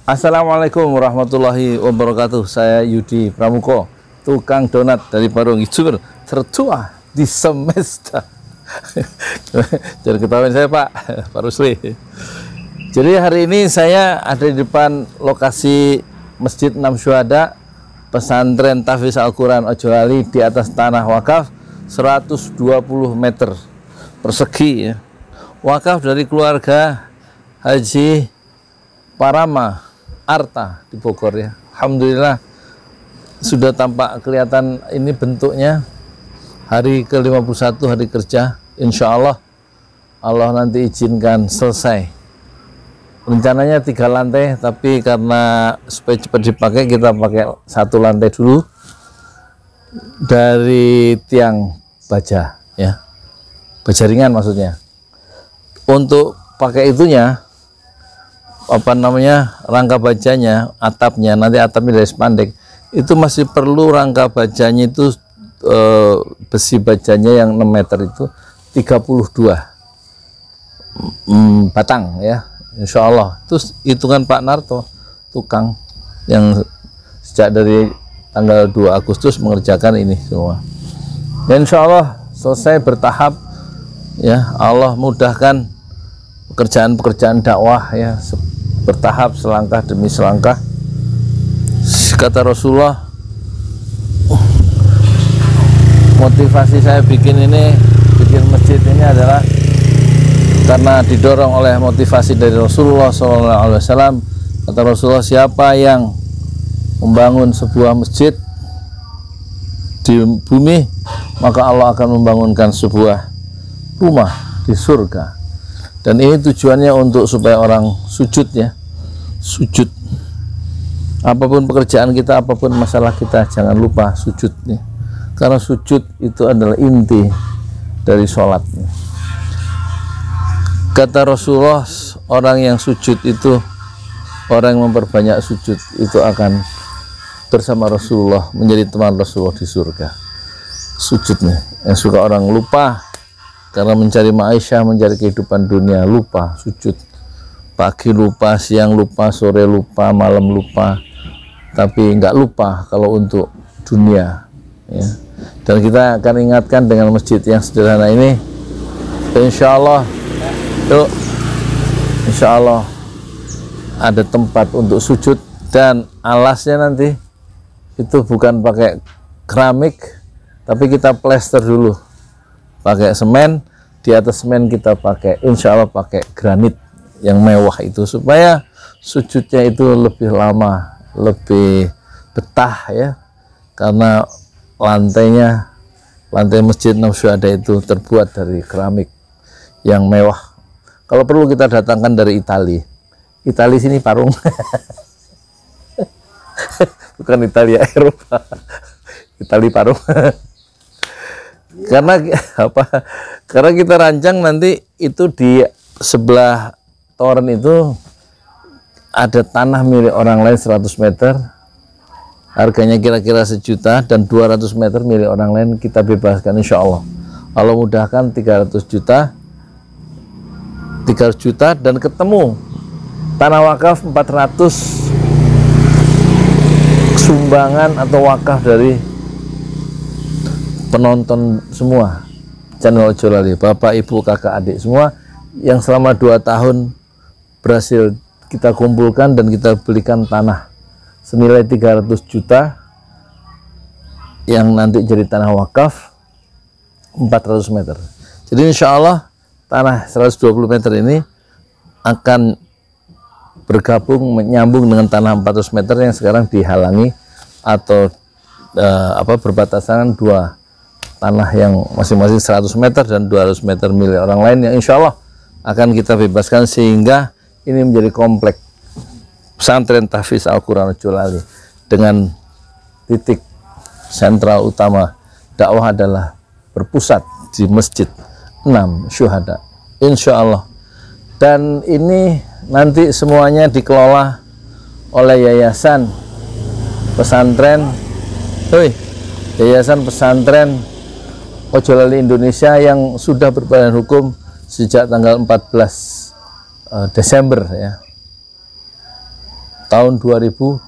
Assalamualaikum warahmatullahi wabarakatuh. Saya Yudi Pramuko, tukang donat dari Parung Ijuber, tertua di semesta. Jangan ketahuan saya Pak Rusli. Jadi hari ini saya ada di depan lokasi Masjid 6 Syuhada, pesantren Tahfiz Al-Quran Ojolali di atas tanah wakaf 120 meter persegi ya. Wakaf dari keluarga Haji Parama Arta di Bogor ya. Alhamdulillah sudah tampak kelihatan ini bentuknya. Hari ke-51 hari kerja, insya Allah nanti izinkan selesai. Rencananya 3 lantai, tapi karena supaya cepat dipakai kita pakai 1 lantai dulu dari tiang baja ya, baja ringan maksudnya. Untuk pakai itunya rangka bajanya, atapnya, nanti atapnya dari spandek itu masih perlu rangka bajanya itu besi bajanya yang 6 meter itu 32 batang ya, insya Allah. Terus hitungan Pak Narto tukang yang sejak dari tanggal 2 Agustus mengerjakan ini semua dan insya Allah selesai bertahap ya. Allah mudahkan pekerjaan dakwah ya, bertahap selangkah demi selangkah. Kata Rasulullah, motivasi saya bikin masjid ini adalah karena didorong oleh motivasi dari Rasulullah SAW. Kata Rasulullah, siapa yang membangun sebuah masjid di bumi, maka Allah akan membangunkan sebuah rumah di surga. Dan ini tujuannya untuk supaya orang sujud ya, sujud. Apapun pekerjaan kita, apapun masalah kita, jangan lupa sujud nih. Karena sujud itu adalah inti dari sholat. Kata Rasulullah, orang yang sujud itu, orang yang memperbanyak sujud itu akan bersama Rasulullah, menjadi teman Rasulullah di surga. Sujud nih, yang suka orang lupa karena mencari maisha, mencari kehidupan dunia, lupa sujud. Pagi lupa, siang lupa, sore lupa, malam lupa, tapi nggak lupa kalau untuk dunia ya. Dan kita akan ingatkan dengan masjid yang sederhana ini, insya Allah yuk, insya Allah ada tempat untuk sujud. Dan alasnya nanti itu bukan pakai keramik, tapi kita plester dulu pakai semen. Di atas semen kita pakai, insya Allah pakai granit yang mewah itu, supaya sujudnya itu lebih lama, lebih betah ya. Karena lantai Masjid 6 Syuhada itu terbuat dari keramik yang mewah. Kalau perlu kita datangkan dari Italia sini Parung. Bukan Italia, Eropa. Italia Parung. Karena apa? Karena kita rancang nanti itu di sebelah toren itu ada tanah milik orang lain 100 meter, harganya kira-kira 1 juta, dan 200 meter milik orang lain kita bebaskan insya Allah. Allah mudahkan 300 juta dan ketemu tanah wakaf 400 sumbangan atau wakaf dari penonton semua channel Ojolali, bapak, ibu, kakak, adik semua yang selama 2 tahun berhasil kita kumpulkan dan kita belikan tanah senilai 300 juta yang nanti jadi tanah wakaf 400 meter. Jadi insya Allah tanah 120 meter ini akan bergabung, menyambung dengan tanah 400 meter yang sekarang dihalangi atau berbatasan 2 tanah yang masing-masing 100 meter dan 200 meter milik orang lain yang insya Allah akan kita bebaskan, sehingga ini menjadi komplek pesantren Tahfiz Al-Quran Ojolali dengan titik sentral utama dakwah adalah berpusat di Masjid 6 Syuhada insya Allah. Dan ini nanti semuanya dikelola oleh Yayasan Pesantren Ojolali Indonesia yang sudah berbadan hukum sejak tanggal 14 Desember ya. tahun 2020.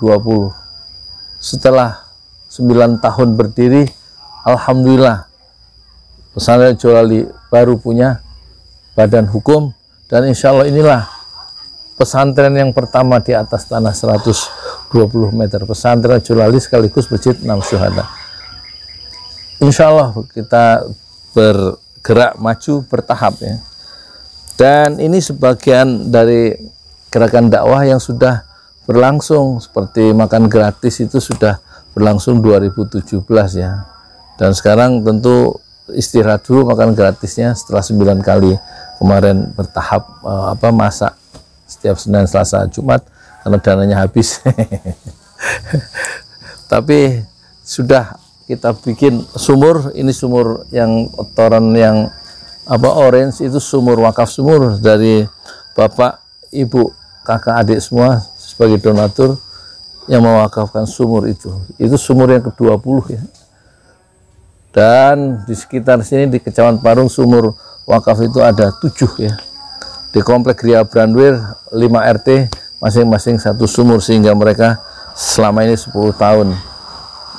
Setelah 9 tahun berdiri, alhamdulillah pesantren Jolali baru punya badan hukum, dan insya Allah inilah pesantren yang pertama di atas tanah 120 meter, pesantren Jolali sekaligus masjid 6 Syuhada. Insya Allah kita bergerak maju bertahap ya. Dan ini sebagian dari gerakan dakwah yang sudah berlangsung, seperti makan gratis itu sudah berlangsung 2017 ya. Dan sekarang tentu istirahat dulu makan gratisnya setelah 9 kali kemarin bertahap masak setiap Senin, Selasa, Jumat karena dananya habis. Tapi sudah kita bikin sumur, ini sumur yang toren yang orange itu sumur wakaf sumur dari bapak, ibu, kakak, adik semua sebagai donatur yang mewakafkan sumur itu. Itu sumur yang ke-20 ya. Dan di sekitar sini di Kecamatan Parung sumur wakaf itu ada 7 ya. Di Komplek Gria Brandwir 5 RT masing-masing 1 sumur, sehingga mereka selama ini 10 tahun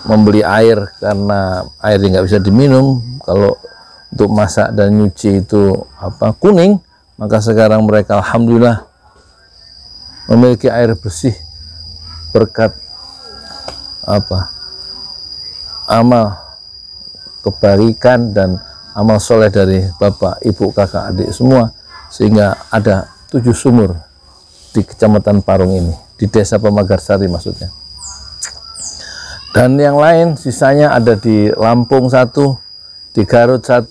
membeli air karena airnya nggak bisa diminum. Kalau untuk masak dan nyuci itu kuning, maka sekarang mereka alhamdulillah memiliki air bersih berkat amal kebaikan dan amal soleh dari bapak, ibu, kakak, adik semua, sehingga ada 7 sumur di Kecamatan Parung ini, di Desa Pemagarsari maksudnya. Dan yang lain sisanya ada di Lampung 1, di Garut 1,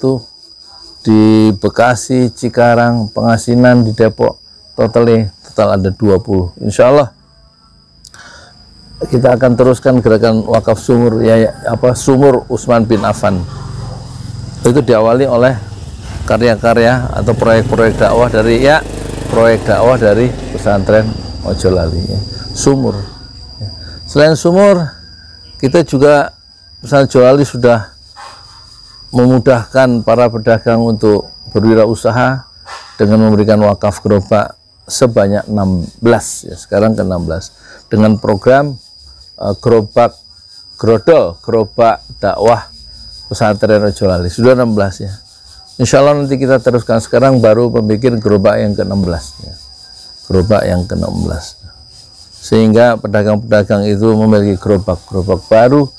di Bekasi, Cikarang, Pengasinan, di Depok, total ada 20. Insya Allah kita akan teruskan gerakan wakaf sumur sumur Utsman bin Affan. Itu diawali oleh karya-karya atau proyek-proyek dakwah dari pesantren Mojolali ya. Sumur. Selain sumur, kita juga pesantren Jolali sudah memudahkan para pedagang untuk berwirausaha dengan memberikan wakaf gerobak sebanyak 16 ya, sekarang ke-16 dengan program gerobak dakwah pesantren Jolali sudah 16 ya. Insya Allah nanti kita teruskan, sekarang baru membuat gerobak yang ke-16 ya. Gerobak yang ke-16 sehingga pedagang-pedagang itu memiliki gerobak-gerobak baru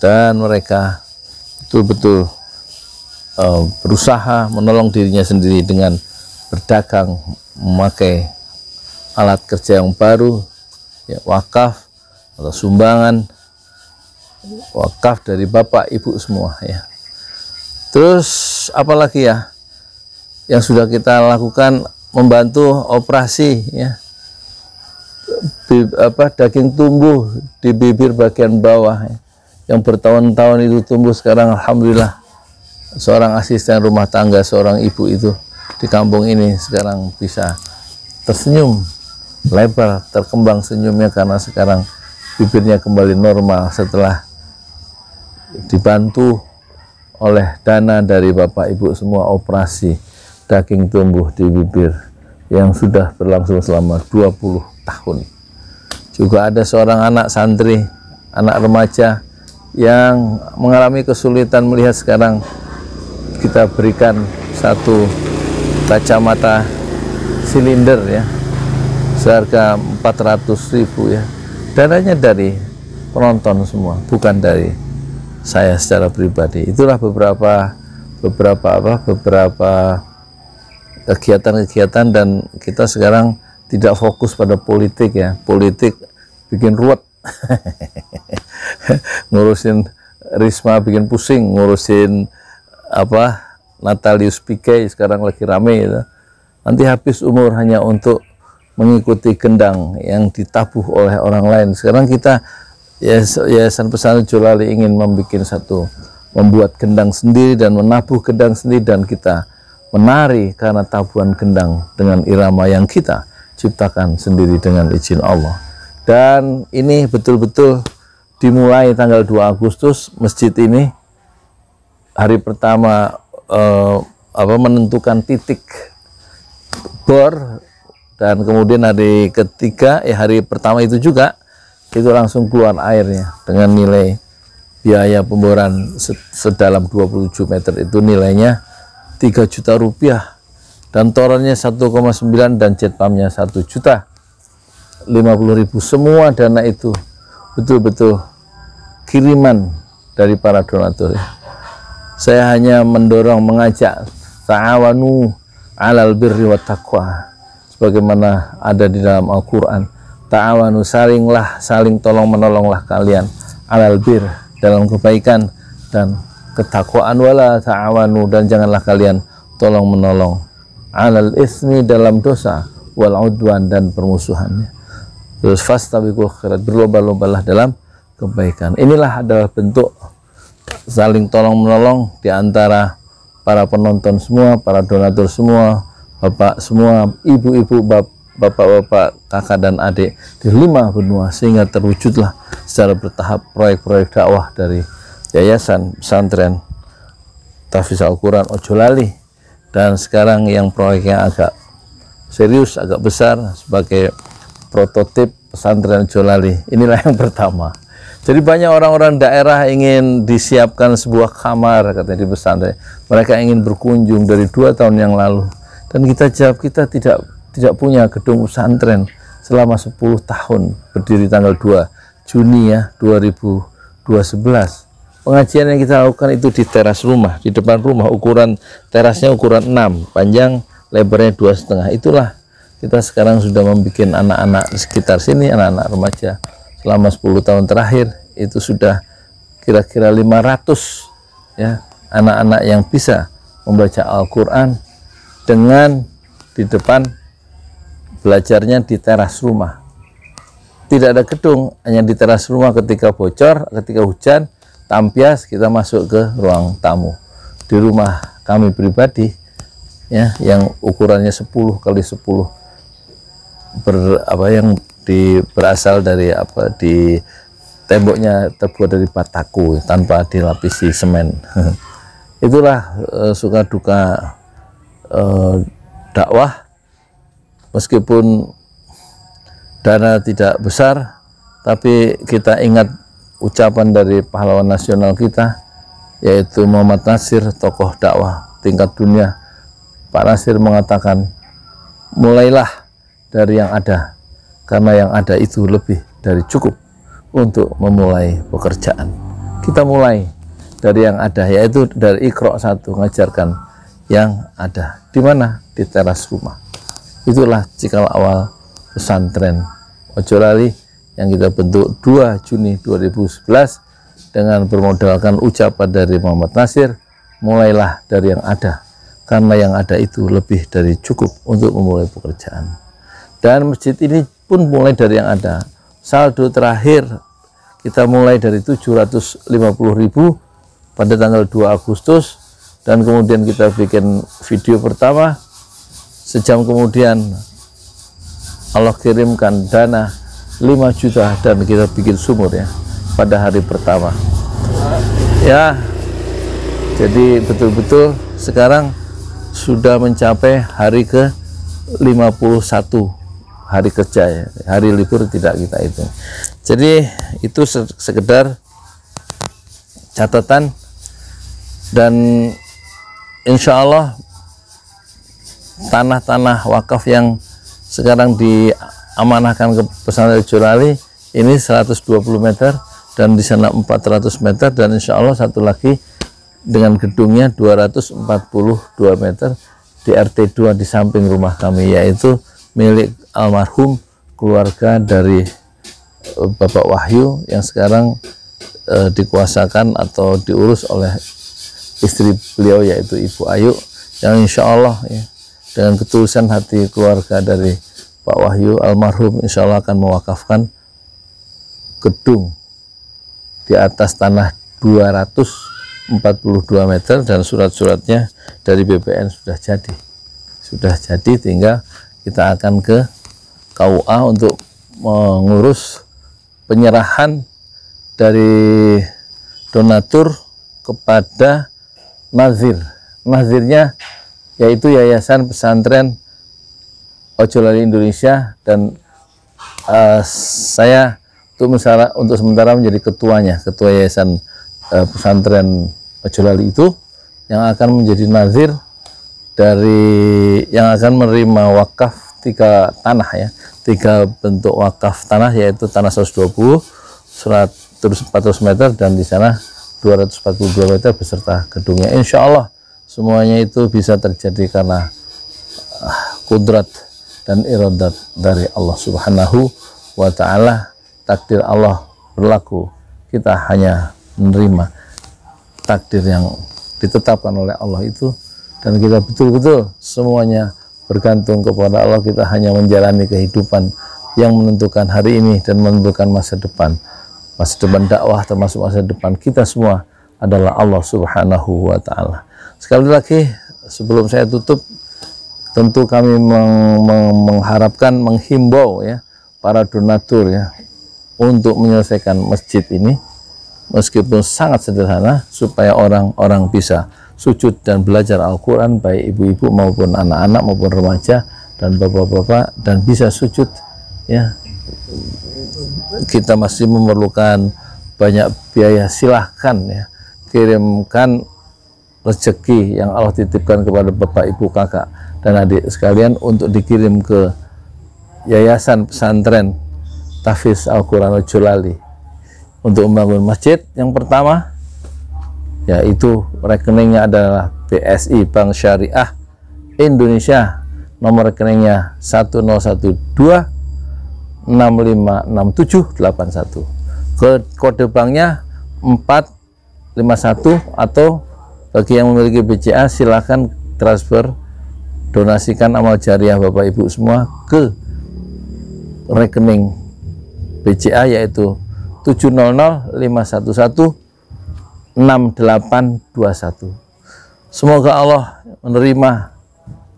dan mereka betul-betul berusaha menolong dirinya sendiri dengan berdagang memakai alat kerja yang baru ya, wakaf atau sumbangan wakaf dari bapak ibu semua ya. Terus apalagi ya yang sudah kita lakukan, membantu operasi ya, daging tumbuh di bibir bagian bawah ya, yang bertahun-tahun itu tumbuh. Sekarang alhamdulillah seorang asisten rumah tangga, seorang ibu itu di kampung ini sekarang bisa tersenyum lebar, terkembang senyumnya karena sekarang bibirnya kembali normal setelah dibantu oleh dana dari bapak ibu semua operasi daging tumbuh di bibir yang sudah berlangsung selama 20 tahun. Juga ada seorang anak santri, anak remaja yang mengalami kesulitan melihat, sekarang kita berikan satu kacamata silinder ya, seharga 400.000 ya. Dananya dari penonton semua, bukan dari saya secara pribadi. Itulah beberapa kegiatan-kegiatan, dan kita sekarang tidak fokus pada politik ya. Politik bikin ruwet. Ngurusin Risma bikin pusing, ngurusin Natalius Pigai sekarang lagi rame gitu. Nanti habis umur hanya untuk mengikuti gendang yang ditabuh oleh orang lain. Sekarang kita Yayasan Pesantren Jolali ingin membuat gendang sendiri dan menabuh gendang sendiri, dan kita menari karena tabuhan gendang dengan irama yang kita ciptakan sendiri dengan izin Allah. Dan ini betul-betul dimulai tanggal 2 Agustus masjid ini. Hari pertama menentukan titik bor dan kemudian hari ketiga, hari pertama itu juga itu langsung keluar airnya dengan nilai biaya pemboran sedalam 27 meter itu nilainya 3 juta rupiah, dan torennya 1,9 dan jet pumpnya 1.050.000. Semua dana itu betul-betul kiriman dari para donatur. Saya hanya mendorong, mengajak ta'awanu 'alal birri wat taqwa, sebagaimana ada di dalam Al-Quran. Ta'awanu, saling tolong menolonglah kalian, 'alal bir, dalam kebaikan dan ketakwaan, wala ta'awanu, dan janganlah kalian tolong menolong, 'alal ismi, dalam dosa, wal udwan, dan permusuhannya. Terus fastabiqul khairat, berlomba-lombalah dalam kebaikan. Inilah adalah bentuk saling tolong menolong di antara para penonton semua, para donatur semua, bapak semua, ibu-ibu, bapak-bapak, kakak dan adik di 5 benua, sehingga terwujudlah secara bertahap proyek-proyek dakwah dari Yayasan Pesantren Tahfiz Al-Quran Ojolali, dan sekarang yang proyeknya agak serius, agak besar sebagai prototip Pesantren Ojolali. Inilah yang pertama. Jadi banyak orang-orang daerah ingin disiapkan sebuah kamar, katanya, di pesantren. Mereka ingin berkunjung dari 2 tahun yang lalu, dan kita jawab, kita tidak punya gedung pesantren selama 10 tahun, berdiri tanggal 2 Juni ya 2011. Pengajian yang kita lakukan itu di teras rumah, di depan rumah. Ukuran terasnya ukuran 6, panjang lebarnya 2,5. Itulah kita sekarang sudah membuat anak-anak di sekitar sini, anak-anak remaja, selama 10 tahun terakhir itu sudah kira-kira 500 ya anak-anak yang bisa membaca Al-Quran dengan di depan, belajarnya di teras rumah. Tidak ada gedung, hanya di teras rumah. Ketika bocor, ketika hujan, tampias, kita masuk ke ruang tamu. Di rumah kami pribadi ya, yang ukurannya 10 kali 10 yang berasal dari di temboknya terbuat dari bataku tanpa dilapisi semen. Itulah suka duka dakwah. Meskipun dana tidak besar, tapi kita ingat ucapan dari pahlawan nasional kita, yaitu Muhammad Nasir, tokoh dakwah tingkat dunia. Pak Nasir mengatakan, mulailah dari yang ada, karena yang ada itu lebih dari cukup untuk memulai pekerjaan. Kita mulai dari yang ada, yaitu dari Iqra 1, mengajarkan yang ada. Di mana? Di teras rumah. Itulah cikal awal pesantren Ojolali yang kita bentuk 2 Juni 2011 dengan bermodalkan ucapan dari Muhammad Nasir, mulailah dari yang ada, karena yang ada itu lebih dari cukup untuk memulai pekerjaan. Dan masjid ini pun mulai dari yang ada. Saldo terakhir kita mulai dari 750.000 pada tanggal 2 Agustus, dan kemudian kita bikin video pertama. Sejam kemudian Allah kirimkan dana 5 juta dan kita bikin sumur ya pada hari pertama ya. Jadi betul-betul sekarang sudah mencapai hari ke 51 hari kerja ya, hari libur tidak kita hitung. Jadi itu sekedar catatan, dan insya Allah tanah-tanah wakaf yang sekarang diamanahkan ke pesantren Ojolali ini 120 meter, dan di sana 400 meter, dan insya Allah satu lagi dengan gedungnya 242 meter di RT 2 di samping rumah kami, yaitu milik almarhum keluarga dari Bapak Wahyu yang sekarang dikuasakan atau diurus oleh istri beliau, yaitu Ibu Ayu, yang insya Allah ya, dengan ketulusan hati keluarga dari Pak Wahyu almarhum, insya Allah akan mewakafkan gedung di atas tanah 242 meter, dan surat-suratnya dari BPN sudah jadi, tinggal kita akan ke KUA untuk mengurus penyerahan dari donatur kepada nazirnya, yaitu Yayasan Pesantren Ojo Lali Indonesia, dan saya untuk sementara menjadi ketua Yayasan Pesantren Ojo Lali itu, yang akan menjadi nazir yang akan menerima wakaf 3 tanah ya, 3 bentuk wakaf tanah, yaitu tanah 120, 400 meter, dan di sana 242 meter beserta gedungnya. Insya Allah semuanya itu bisa terjadi karena kudrat dan iradat dari Allah Subhanahu wa Ta'ala. Takdir Allah berlaku, kita hanya menerima takdir yang ditetapkan oleh Allah itu, dan kita betul-betul semuanya bergantung kepada Allah. Kita hanya menjalani kehidupan yang menentukan hari ini dan menentukan masa depan dakwah, termasuk masa depan kita semua adalah Allah Subhanahu wa Ta'ala. Sekali lagi sebelum saya tutup, tentu kami mengharapkan, menghimbau ya para donatur ya untuk menyelesaikan masjid ini, meskipun sangat sederhana, supaya orang-orang bisa sujud dan belajar Al-Quran, baik ibu-ibu maupun anak-anak maupun remaja dan bapak-bapak, dan bisa sujud ya. Kita masih memerlukan banyak biaya, silahkan ya, kirimkan rezeki yang Allah titipkan kepada bapak, ibu, kakak, dan adik sekalian untuk dikirim ke Yayasan Pesantren Tahfiz Al-Quran Ojo Lali untuk membangun masjid. Yang pertama yaitu rekeningnya adalah BSI, Bank Syariah Indonesia, nomor rekeningnya 1012656781, kode banknya 451, atau bagi yang memiliki BCA silahkan transfer, donasikan amal jariah Bapak Ibu semua ke rekening BCA, yaitu 70051168821. Semoga Allah menerima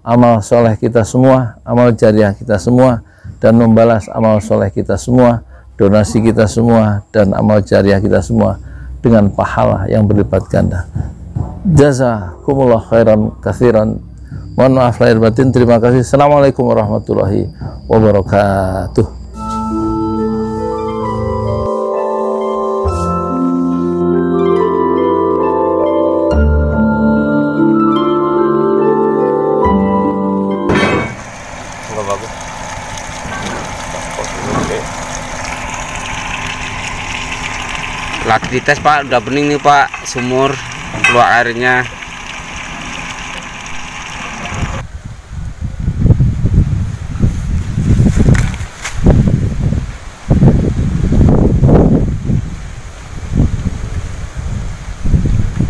amal soleh kita semua, amal jariah kita semua, dan membalas amal soleh kita semua, donasi kita semua, dan amal jariah kita semua dengan pahala yang berlipat ganda. Jazakumullah khairan katsiran. Mohon maaf lahir batin. Terima kasih. Assalamualaikum warahmatullahi wabarakatuh. Lagi dites Pak, udah bening nih Pak, sumur keluar airnya.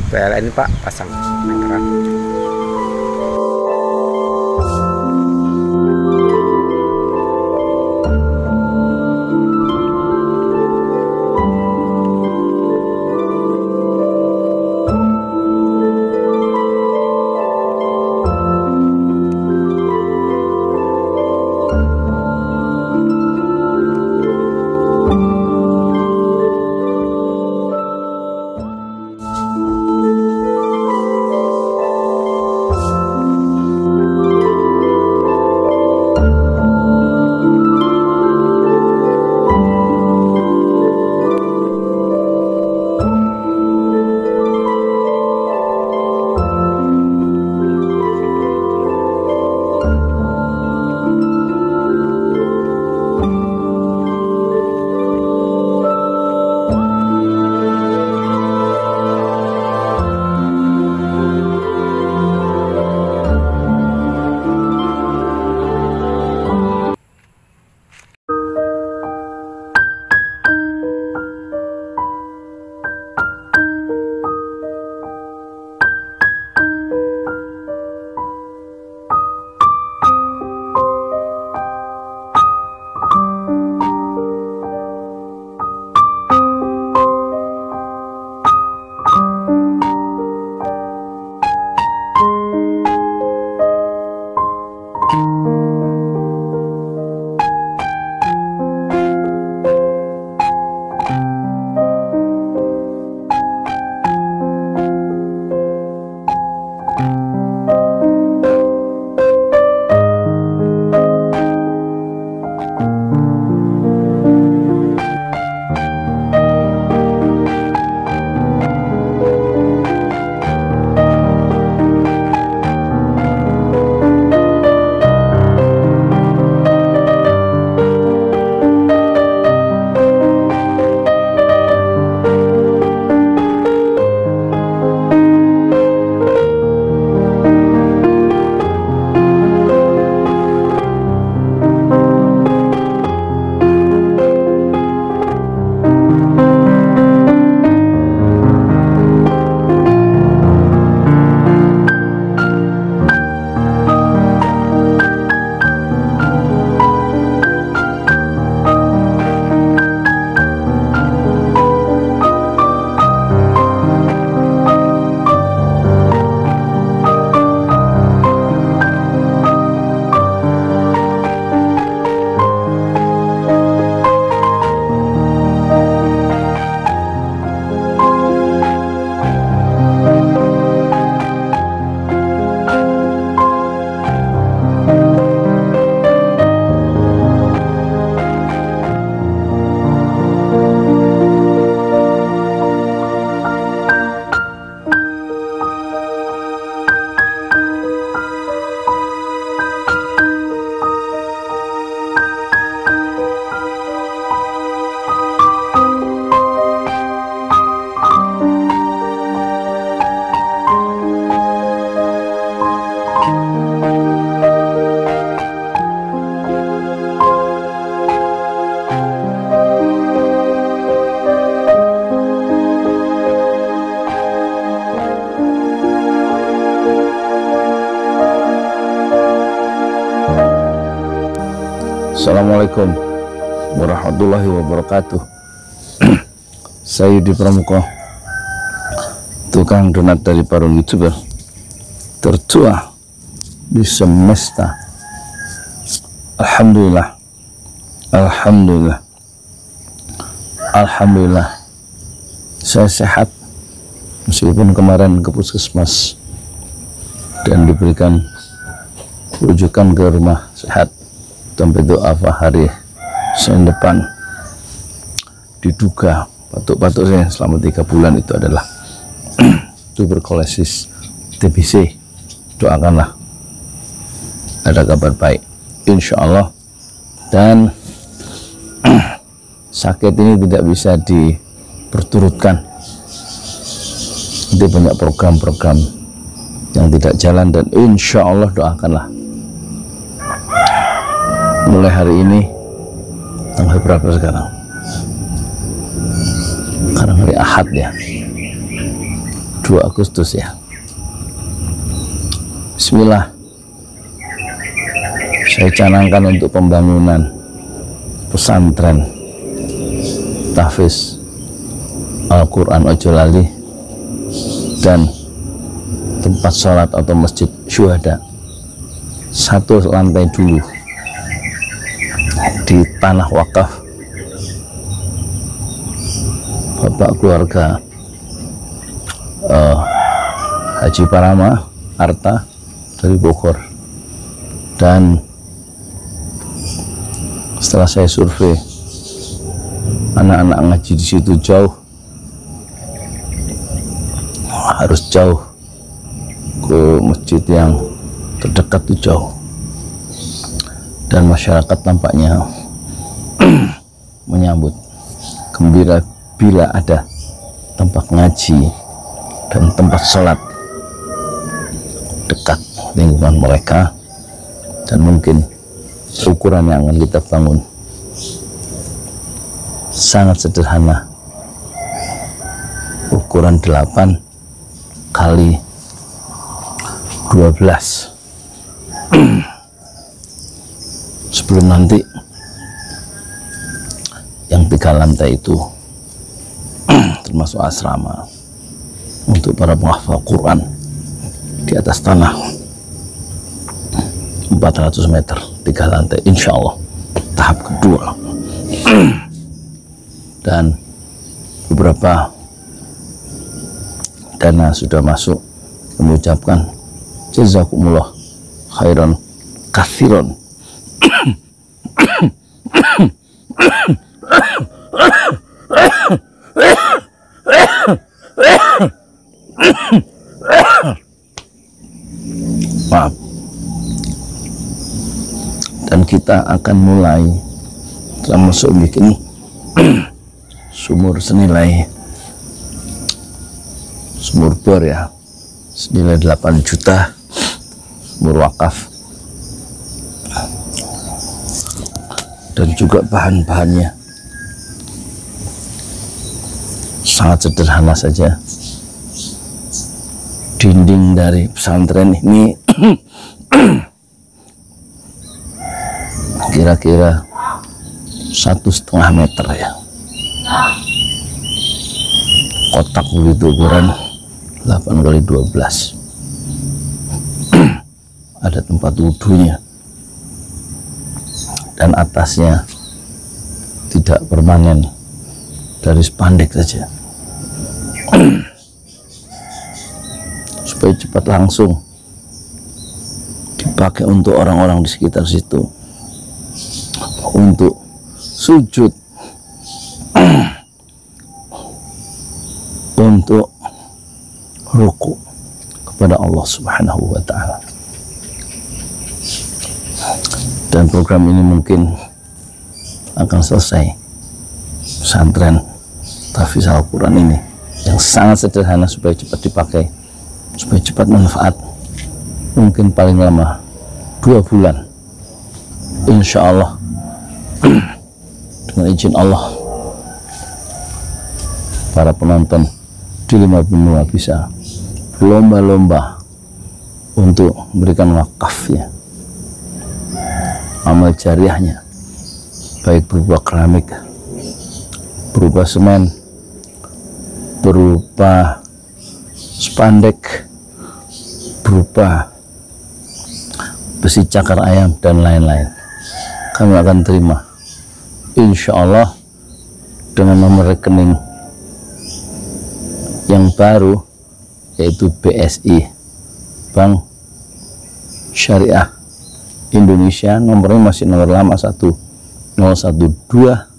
PLN ini Pak, pasang meteran. Assalamualaikum warahmatullahi wabarakatuh. Saya Yudi Pramuko, tukang donat dari para YouTuber tertua di semesta. Alhamdulillah, Alhamdulillah, Alhamdulillah, saya sehat meskipun kemarin ke puskesmas dan diberikan rujukan ke rumah sehat sampai doa hari Senin depan. Diduga batuk-batuk saya selama 3 bulan itu adalah tuberkulosis TBC. Doakanlah ada kabar baik insya Allah, dan sakit ini tidak bisa diperturutkan. Itu banyak program-program yang tidak jalan, dan insya Allah doakanlah mulai hari ini. Tanggal berapa sekarang? Sekarang hari Ahad ya, 2 Agustus ya. Bismillah, saya canangkan untuk pembangunan pesantren tahfiz Al-Quran Ojo Lali dan tempat sholat atau masjid syuhada 1 lantai dulu di tanah wakaf Bapak keluarga Haji Parama Arta dari Bogor. Dan setelah saya survei, anak-anak ngaji di situ jauh, harus jauh ke masjid yang terdekat itu jauh, dan masyarakat tampaknya menyambut gembira bila ada tempat ngaji dan tempat sholat dekat lingkungan mereka. Dan mungkin ukuran yang akan kita bangun sangat sederhana, ukuran 8 kali 12 sebelum nanti yang 3 lantai itu termasuk asrama untuk para penghafal Quran di atas tanah 400 meter, 3 lantai insya Allah tahap kedua. Dan beberapa dana sudah masuk, mengucapkan jazakumullah khairan katsiran. Maaf. Dan kita akan mulai termasuk bikin sumur senilai sumur bor ya, senilai 8 juta, sumur wakaf, dan juga bahan-bahannya sangat sederhana saja. Dinding dari pesantren ini kira-kira 1,5 meter ya, kotak begitu, ukuran 8 kali 12. Ada tempat wudhunya, dan atasnya tidak permanen, dari spandek saja. Supaya cepat langsung dipakai untuk orang-orang di sekitar situ untuk sujud, untuk ruku kepada Allah Subhanahu wa Ta'ala. Dan program ini mungkin akan selesai, pesantren tahfiz Al-Quran ini yang sangat sederhana, supaya cepat dipakai, supaya cepat manfaat. Mungkin paling lama 2 bulan insya Allah. Dengan izin Allah, para penonton di 5 benua bisa berlomba-lomba untuk memberikan wakafnya, amal jariahnya baik berupa keramik, berupa semen, berupa spandek, berupa besi cakar ayam dan lain-lain. Kami akan terima insya Allah dengan nomor rekening yang baru, yaitu BSI, Bank Syariah Indonesia. Nomornya masih nomor lama 1012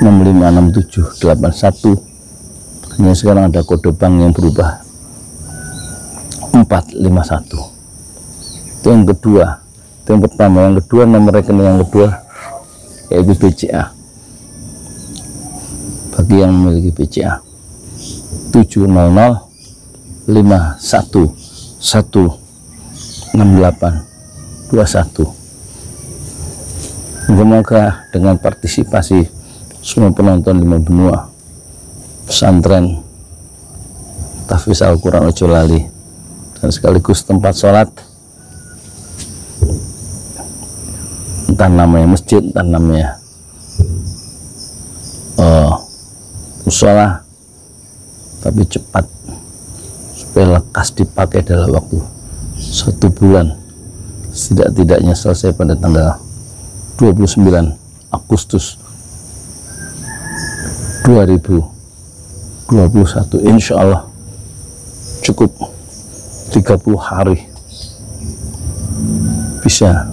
656781. Hanya sekarang ada kode bank yang berubah 451. Itu yang kedua. Itu yang pertama. Yang kedua, nomor rekening yang kedua yaitu BCA. Bagi yang memiliki BCA 70051116821. Semoga dengan partisipasi semua penonton 5 benua pesantren Tahfiz Al-Quran Ojo Lali dan sekaligus tempat sholat, entah namanya masjid, entah namanya musola, tapi cepat supaya lekas dipakai dalam waktu 1 bulan, setidak-tidaknya selesai pada tanggal 29 Agustus 2021. Insya Allah cukup 30 hari bisa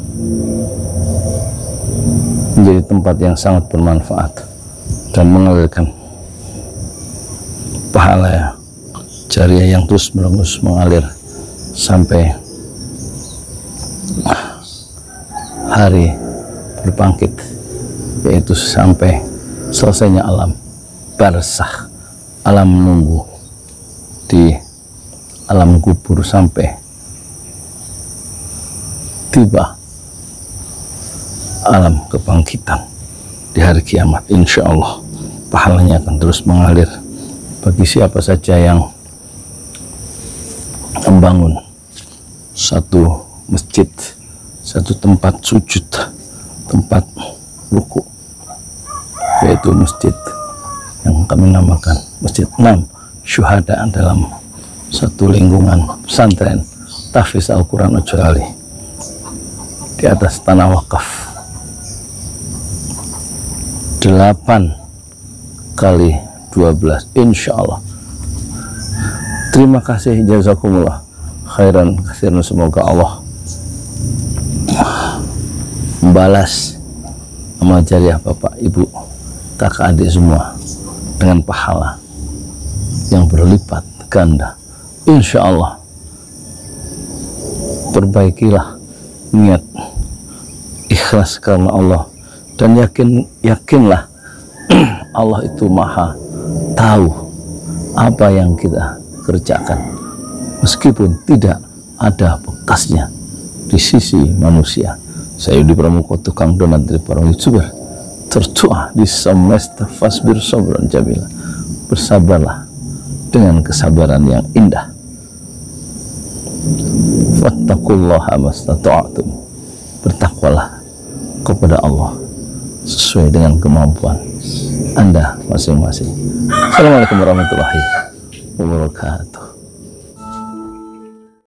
menjadi tempat yang sangat bermanfaat dan mengalirkan pahala jariah yang terus menerus mengalir sampai hari berbangkit, yaitu sampai selesainya alam barzakh, alam menunggu di alam kubur, sampai tiba alam kebangkitan di hari kiamat. Insya Allah pahalanya akan terus mengalir bagi siapa saja yang membangun satu masjid, satu tempat sujud, tempat ruku, yaitu masjid yang kami namakan Masjid 6 Syuhada dalam satu lingkungan pesantren Tahfiz Al-Quran Ojo Lali di atas tanah wakaf 8x12, insya Allah. Terima kasih, jazakumullah khairan katsiran. Semoga Allah membalas amal jariah Bapak, Ibu, kakak, adik semua dengan pahala yang berlipat ganda. Insya Allah. Perbaikilah niat, ikhlas karena Allah, dan yakinlah Allah itu maha tahu apa yang kita kerjakan, meskipun tidak ada bekasnya di sisi manusia. Saya Yudi Pramuko, tukang donat dari para YouTuber tertua di semesta Fasbir Sabran Jamila. Bersabarlah dengan kesabaran yang indah. Fattaqullaha mastata'tum. Bertakwalah kepada Allah sesuai dengan kemampuan Anda masing-masing. Assalamualaikum warahmatullahi wabarakatuh.